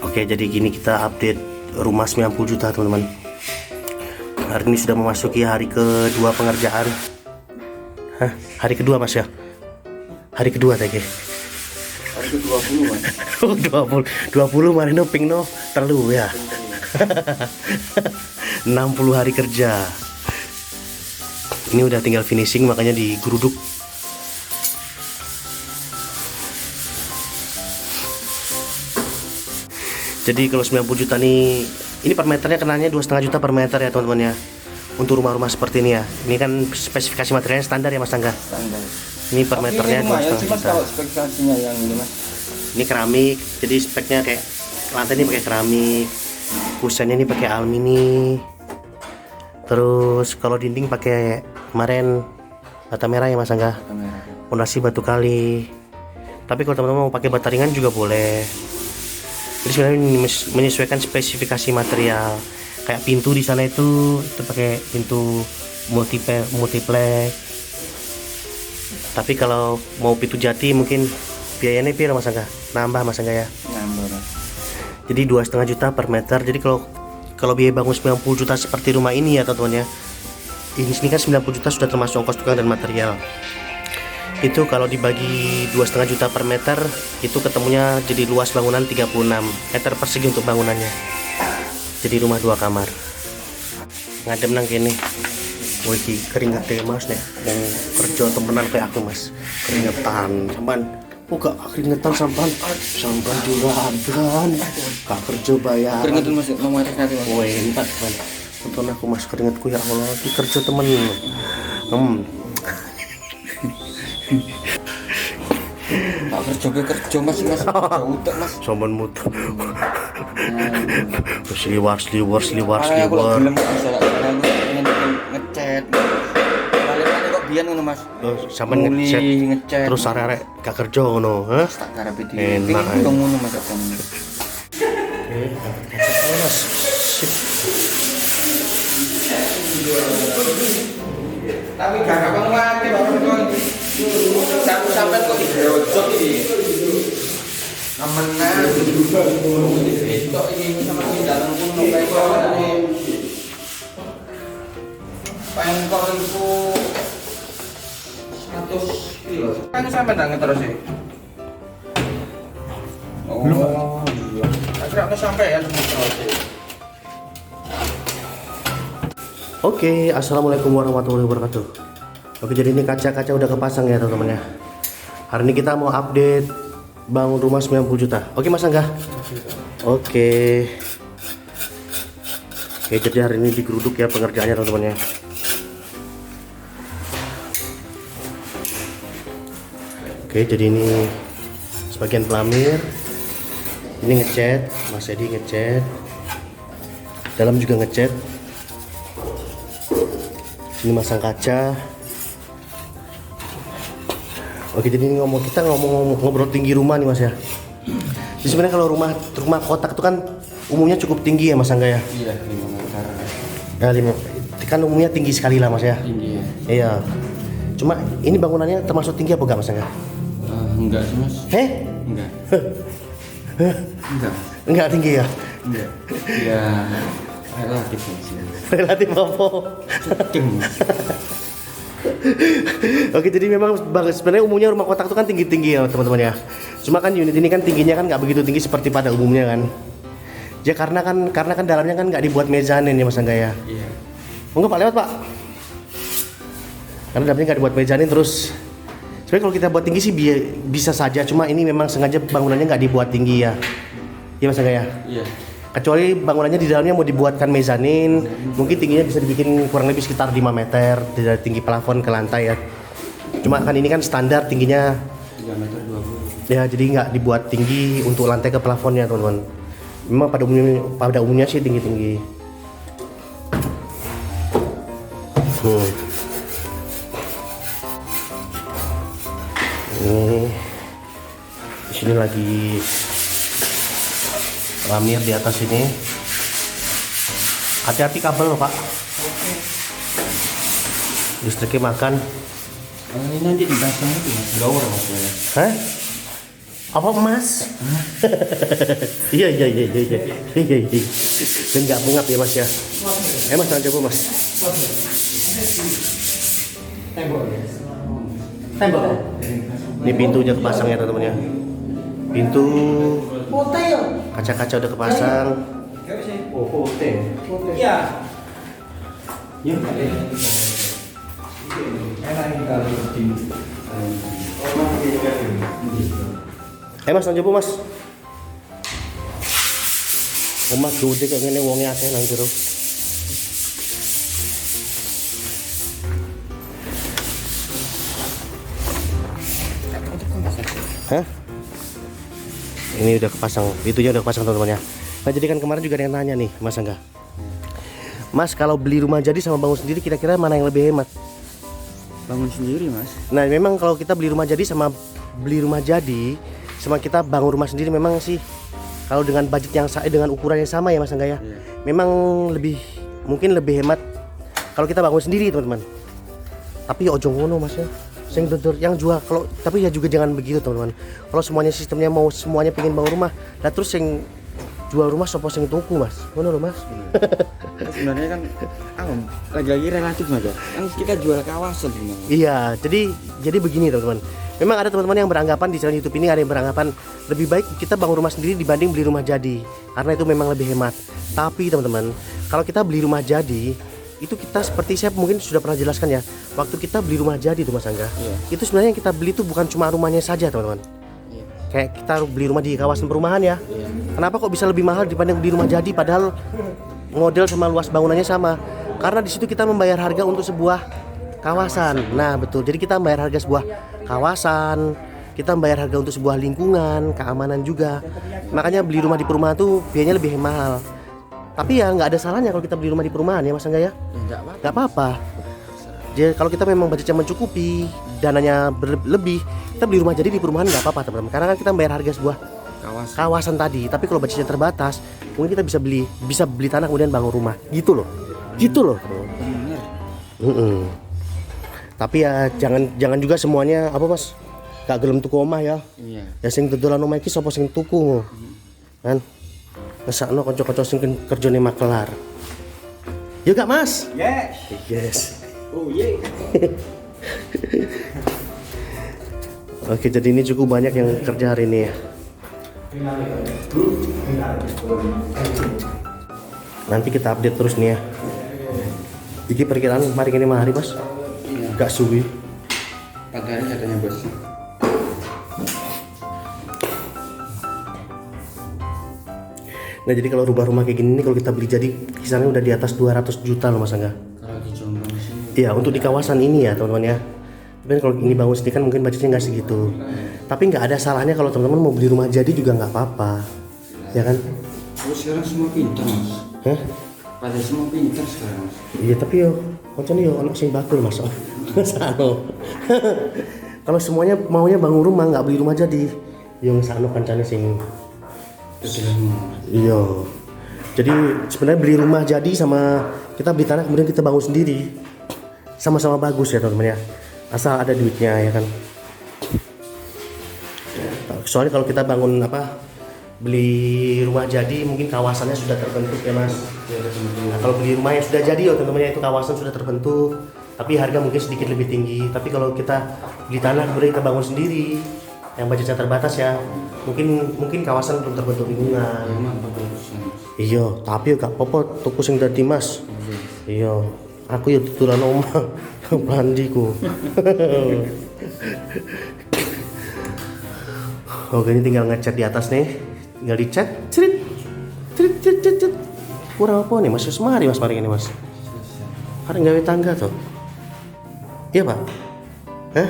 Oke, jadi gini kita update rumah 90 juta teman-teman. Hari ini sudah memasuki hari kedua pengerjaan. Hah? Hari kedua mas ya? Hari kedua tadi. Hari ke-20 mas. 20 Marino ping no terlalu ya. 60 hari kerja. Ini udah tinggal finishing makanya digeruduk. Jadi kalau 90 juta nih, ini per meternya kenanya 2,5 juta per meter ya teman-teman ya. Untuk rumah-rumah seperti ini ya. Ini kan spesifikasi materialnya standar ya Mas Tangga. Standar. Ini per meternya 2,5 juta. juta. Kalau spesifikasinya yang ini mas. Ini keramik, jadi speknya kayak lantai ini pakai keramik, kusennya ini pakai alumini. Terus kalau dinding pakai kemarin bata merah ya Mas Tangga. Kamera. Fondasi batu kali. Tapi kalau teman-teman mau pakai bata ringan juga boleh. Jadi sebenarnya menyesuaikan spesifikasi material. Kayak pintu di sana itu pakai pintu multiplex. Tapi kalau mau pintu jati mungkin biayanya piro Mas Angga? Nambah Mas Angga ya. Nambah mas. Jadi 2,5 juta per meter. Jadi kalau biaya bangun 90 juta seperti rumah ini ya teman-teman ya. Ini kan 90 juta sudah termasuk ongkos tukang dan material. Itu kalau dibagi 2,5 juta per meter itu ketemunya jadi luas bangunan 36 meter persegi untuk bangunannya. Jadi rumah 2 kamar. Ngadem nang kene. Wih keringat deh mas nih. Yang kerja temenan kayak aku mas. Keringetan sampan. Gak keringetan sampan juragan. Gak kerja bayar. Keringetan mas. Mau mati nanti mas. Wih entar teman. Tonton aku mas keringetku ya Allah. Di kerja temen. Tak kerja mas. Kerja utek mas. Sombon mutu. Sliwar. Aku lagi belum bisa pengen ngecat. Balik kok biyen ngono mas. Sampai ngecat terus arek gak kerja ngono, hah? Tak karepe di. Enak. Pengen ngono mas aku. Oke, kacang mas. Sip. Tapi gak apa ngake bapak sampai kok digerojok ini. Amenan. Itu ini sama di dalam pun pengkor ini. Pengkor itu 100 kilo. Kan sampai nang terus sih. Oh iya. Akhirnya sampai ya terus. Oke, assalamualaikum warahmatullahi wabarakatuh. Oke, jadi ini kaca-kaca udah kepasang ya teman-teman ya. Hari ini kita mau update bangun rumah 90 juta. Oke Mas Angga. Oke. Oke, jadi hari ini digeruduk ya pengerjaannya teman-teman ya. Oke, jadi ini sebagian pelamir. Ini ngecat, Mas Edi ngecat. Dalam juga ngecat. Ini masang kaca. Oke, jadi ini kita ngobrol tinggi rumah nih Mas ya. Jadi sebenarnya kalau rumah kotak itu kan umumnya cukup tinggi ya Mas Angga ya. Iya, 5 meter. Ya 5. Kan umumnya tinggi sekali lah Mas ya. Tinggi ya. Iya. Cuma ini bangunannya termasuk tinggi apa enggak Mas Angga? Enggak sih mas. Heh? Enggak. Enggak. Enggak tinggi ya? Enggak. Ya relatif sih. Relatif apa? Oke, jadi memang sebenarnya umumnya rumah kotak itu kan tinggi-tinggi ya teman-teman ya. Cuma kan unit ini kan tingginya kan nggak begitu tinggi seperti pada umumnya kan. Ya karena kan dalamnya kan nggak dibuat mezanin ya Mas Angga ya. Iya. Monggo Pak lewat Pak. Karena dalamnya nggak dibuat mezanin terus. Sebenarnya kalau kita buat tinggi sih bisa saja. Cuma ini memang sengaja bangunannya nggak dibuat tinggi ya. Iya Mas Angga ya. Iya. Kecuali bangunannya di dalamnya mau dibuatkan mezanin, mungkin tingginya bisa dibikin kurang lebih sekitar 5 meter dari tinggi plafon ke lantai ya. Cuma kan ini kan standar tingginya 3 meter 20. ya, jadi nggak dibuat tinggi untuk lantai ke plafonnya teman-teman. Memang pada umumnya sih tinggi-tinggi. Ini di sini lagi lamir di atas ini. Hati-hati kabel loh Pak. Listriknya makan. Ini nanti dipasang itu mas, blower maksudnya. Hah? Apa Mas? Iya. Dan nggak bungap ya Mas ya. Mas jangan coba Mas. Tembok. Ini pintunya kepasang ya teman-teman ya. Pintu kaca-kaca udah kepasang. Mas nang coba Mas. Omah gede kayak ngene wonge akeh nang jero. Hah? Ini udah kepasang, pintunya udah kepasang teman-teman ya. Nah jadi kan kemarin juga ada yang nanya nih Mas Angga. Mas kalau beli rumah jadi sama bangun sendiri kira-kira mana yang lebih hemat? Bangun sendiri Mas. Nah memang kalau kita beli rumah jadi sama kita bangun rumah sendiri memang sih kalau dengan budget yang dengan ukuran yang sama ya Mas Angga ya. Memang mungkin lebih hemat kalau kita bangun sendiri teman-teman. Tapi ojo ngono Mas ya. Yang jual kalau tapi ya juga jangan begitu teman-teman. Kalau semuanya sistemnya mau semuanya pengen bangun rumah, lah terus yang jual rumah sopo sing tuku Mas. Ngono lho Mas. Sebenarnya kan lagi-lagi relatif Mas ya. Kan kita jual kawasan sebenarnya. Iya, jadi begini teman-teman. Memang ada teman-teman yang beranggapan di channel YouTube ini ada yang beranggapan lebih baik kita bangun rumah sendiri dibanding beli rumah jadi. Karena itu memang lebih hemat. Tapi teman-teman, kalau kita beli rumah jadi itu kita seperti saya mungkin sudah pernah jelaskan ya. Waktu kita beli rumah jadi tuh Mas Angga. Itu sebenarnya yang kita beli itu bukan cuma rumahnya saja teman-teman. Kayak kita beli rumah di kawasan perumahan ya. Kenapa kok bisa lebih mahal dibanding beli rumah jadi padahal model sama luas bangunannya sama? Karena di situ kita membayar harga untuk sebuah kawasan. Nah, betul. Jadi kita membayar harga sebuah kawasan, kita membayar harga untuk sebuah lingkungan, keamanan juga. Makanya beli rumah di perumahan tuh biayanya lebih mahal. Tapi ya nggak ada salahnya kalau kita beli rumah di perumahan ya Mas Angga ya. Nggak apa-apa. Jadi kalau kita memang budgetnya mencukupi, dananya berlebih, kita beli rumah jadi di perumahan nggak apa-apa teman-teman. Karena kan kita bayar harga sebuah kawasan tadi. Tapi kalau budgetnya terbatas, mungkin kita bisa beli tanah kemudian bangun rumah. Gitu loh. Tapi ya jangan juga semuanya apa Mas? Gak gelem tuku omah ya. Ya sing dodolan omah iki sapa sing tuku. Kan? Ngesakno kanca-kanca sing kerjane makelar. Ya gak Mas? Yes. Oh yeah. Oke, jadi ini cukup banyak yang kerja hari ini ya. Nanti kita update terus nih ya. Iki perkiraan mari ini hari Mas. Gak suwi. 4 hari katanya Bos. Nah jadi kalau rumah kayak gini nih kalau kita beli jadi kisarannya udah di atas 200 juta loh Mas Angga. Kalau di Jombang sih. Iya untuk di kawasan ini ya teman-teman ya. Tapi kalau ini bangun sendiri kan mungkin budgetnya nggak segitu. Tapi nggak ada salahnya kalau teman-teman mau beli rumah jadi juga nggak apa-apa. Ya kan? Terus sekarang semua pintar Mas. Pada semua pintar sekarang Mas. Iya tapi yo, koncone yo anak sing bakul Mas. Sano. Kalau semuanya maunya bangun rumah nggak beli rumah jadi, yo sano kancane sing iya. Jadi sebenarnya beli rumah jadi sama kita beli tanah kemudian kita bangun sendiri sama-sama bagus ya teman-teman ya. Asal ada duitnya ya kan. Soalnya kalau kita bangun beli rumah jadi mungkin kawasannya sudah terbentuk ya Mas. Nah, kalau beli rumah yang sudah jadi ya teman-teman ya itu kawasan sudah terbentuk, tapi harga mungkin sedikit lebih tinggi. Tapi kalau kita beli tanah kemudian kita bangun sendiri yang budgetnya terbatas ya, mungkin kawasan belum terbentuk lingkungan. Iya, tapi gak apa-apa tuku sing dadi Mas. Iya, aku ya tutulan omah bandiku. Oke, ini tinggal ngecat di atas nih. Tinggal dicat. Crit. Kurang apa nih Mas? Mari Mas mari ini Mas. Karena gawe tangga tuh. Iya, Pak. Hah?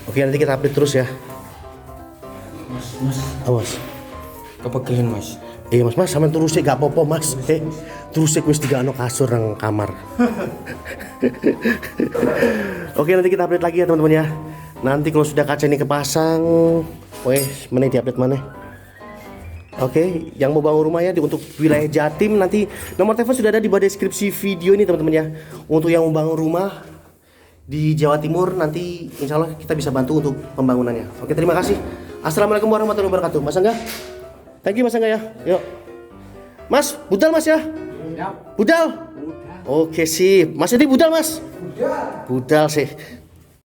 Oke, nanti kita update terus ya. Mas. Awas. Kepegelan Mas. Iya Mas, sampean terus sih gak apa-apa Mas. Terus sih wis digano kasur nang kamar. Oke, nanti kita update lagi ya teman-teman ya. Nanti kalau sudah kaca ini kepasang, wes mana di update mana? Oke, yang mau bangun rumah ya untuk wilayah Jatim nanti nomor telepon sudah ada di bawah deskripsi video ini teman-teman ya. Untuk yang mau bangun rumah di Jawa Timur nanti insya Allah kita bisa bantu untuk pembangunannya. Oke, terima kasih. Assalamualaikum warahmatullahi wabarakatuh. Mas Angga, thank you Mas Angga ya. Yuk, Mas, budal Mas ya. Budal. Oke sip. Mas ini budal Mas. Budal sih.